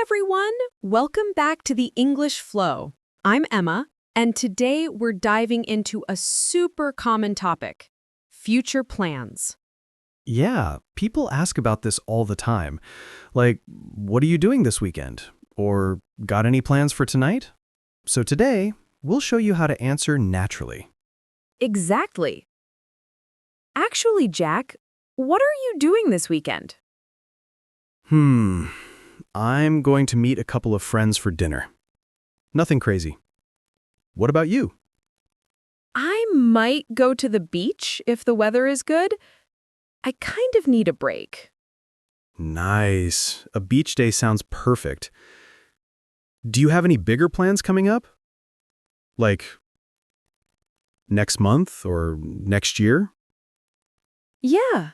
everyone! Welcome back to the English Flow. I'm Emma, and today we're diving into a super common topic, future plans. Yeah, people ask about this all the time. Like, what are you doing this weekend? Or got any plans for tonight? So today, we'll show you how to answer naturally. Exactly. Actually, Jack, what are you doing this weekend? I'm going to meet a couple of friends for dinner. Nothing crazy. What about you? I might go to the beach if the weather is good. I kind of need a break. Nice. A beach day sounds perfect. Do you have any bigger plans coming up? Like next month or next year? Yeah.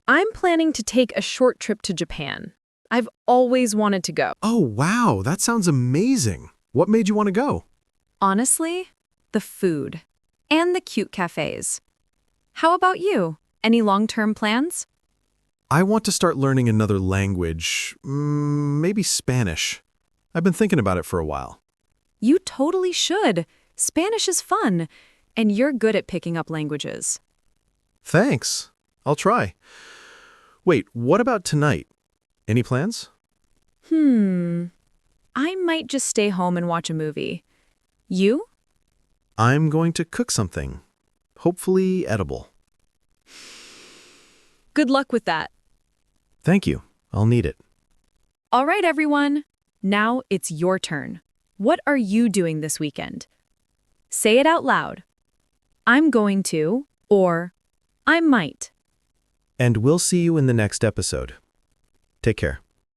I'm planning to take a short trip to Japan. I've always wanted to go. Oh, wow, that sounds amazing. What made you want to go? Honestly, the food and the cute cafes. How about you? Any long-term plans? I want to start learning another language, maybe Spanish. I've been thinking about it for a while. You totally should. Spanish is fun, and you're good at picking up languages. Thanks. I'll try. Wait, what about tonight? Any plans? I might just stay home and watch a movie. You? I'm going to cook something, hopefully edible. Good luck with that. Thank you. I'll need it. All right, everyone. Now it's your turn. What are you doing this weekend? Say it out loud. I'm going to, or I might. And we'll see you in the next episode. Take care.